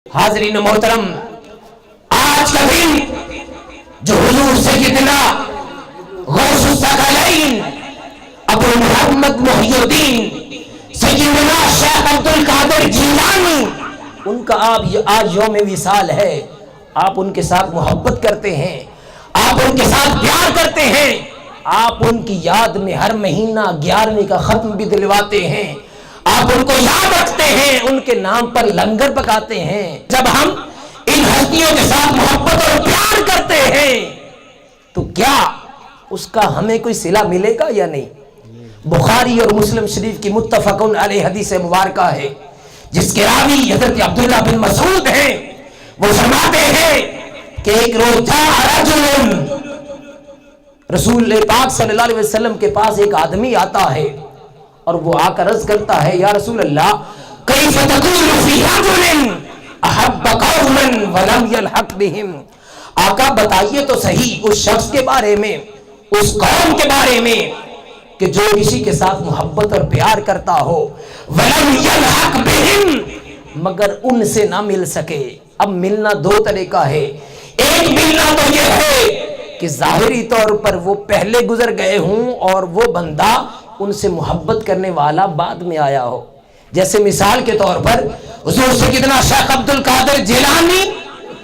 حاضرین محترم، آج کا دن جو حضور سیدنا غوث الثقلین ابو محمد محی الدین سیدنا شیخ عبدالقادر جیلانی ان کا آج یوم وصال ہے، آپ ان کے ساتھ محبت کرتے ہیں، آپ ان کے ساتھ پیار کرتے ہیں، آپ ان کی یاد میں ہر مہینہ 11ویں کا ختم بھی دلواتے ہیں، آپ ان کو یاد رکھتے ہیں، ان کے نام پر لنگر پکاتے ہیں۔ جب ہم ان ہستیوں کے ساتھ محبت اور پیار کرتے ہیں تو کیا اس کا ہمیں کوئی صلہ ملے گا یا نہیں؟ بخاری اور مسلم شریف کی متفق علیہ حدیث مبارکہ ہے، جس کے راوی حضرت عبداللہ بن مسعود ہیں۔ وہ فرماتے ہیں کہ ایک روز جاء رجل، رسول پاک صلی اللہ علیہ وسلم کے پاس ایک آدمی آتا ہے اور وہ آ کر عرض کرتا ہے، یا رسول اللہ کیف تقول فی رجل احب قوما ولم یلحق بہم، آقا بتائیے تو صحیح اس شخص کے بارے میں، اس قوم کے بارے میں کہ جو کسی کے ساتھ محبت اور پیار کرتا ہو، ولم یلحق بہم، مگر ان سے نہ مل سکے۔ اب ملنا دو طریقہ ہے، ایک ملنا تو یہ ہے کہ ظاہری طور پر وہ پہلے گزر گئے ہوں اور وہ بندہ ان سے محبت کرنے والا بعد میں آیا ہو، جیسے مثال کے طور پر حضور سیدنا شیخ عبدالقادر جیلانی،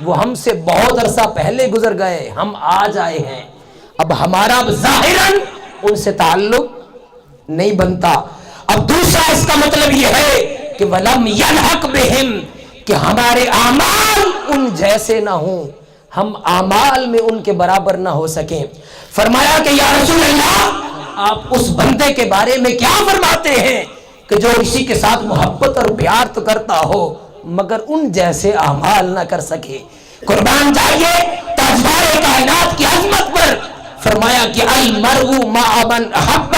وہ ہم سے بہت عرصہ پہلے گزر گئے، ہم آج آئے ہیں، اب ہمارا ظاہراً ان سے تعلق نہیں بنتا۔ اب دوسرا اس کا مطلب یہ ہے کہ وَلَمْ يَلْحَقْ بِهِمْ، کہ ہمارے اعمال ان جیسے نہ ہوں، ہم اعمال میں ان کے برابر نہ ہو سکیں۔ فرمایا کہ یا رسول اللہ آپ اس بندے کے بارے میں کیا فرماتے ہیں کہ جو اسی کے ساتھ محبت اور پیار تو کرتا ہو مگر ان جیسے اعمال نہ کر سکے؟ قربان جائیے تاجدار کائنات کی عظمت پر، فرمایا کہ المرء مع من احب،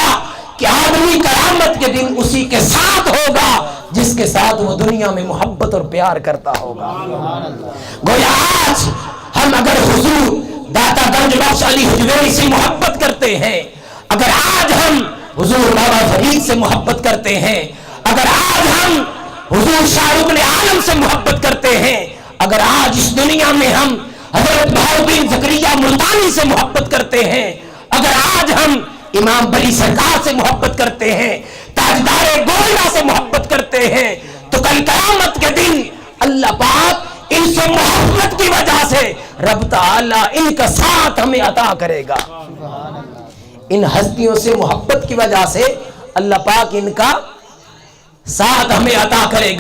کہ آدمی قیامت کے دن اسی کے ساتھ ہوگا جس کے ساتھ وہ دنیا میں محبت اور پیار کرتا ہوگا۔ گویا آج ہم اگر حضور داتا گنج بخش علی حجویری سے محبت کرتے ہیں، اگر آج ہم حضور بابا فرید سے محبت کرتے ہیں، اگر آج ہم حضور شاہ رکن عالم سے محبت کرتے ہیں، اگر آج اس دنیا میں ہم حضرت بہاؤالدین زکریا ملتانی سے محبت کرتے ہیں، اگر آج ہم امام بلی سرکار سے محبت کرتے ہیں، تاجدار گولڈا سے محبت کرتے ہیں، تو کل قیامت کے دن اللہ پاک ان سے محبت کی وجہ سے رب تعالی ان کا ساتھ ہمیں عطا کرے گا۔ ان ہستیوں سے محبت کی وجہ سے اللہ پاک ان کا ساتھ ہمیں عطا کرے گا۔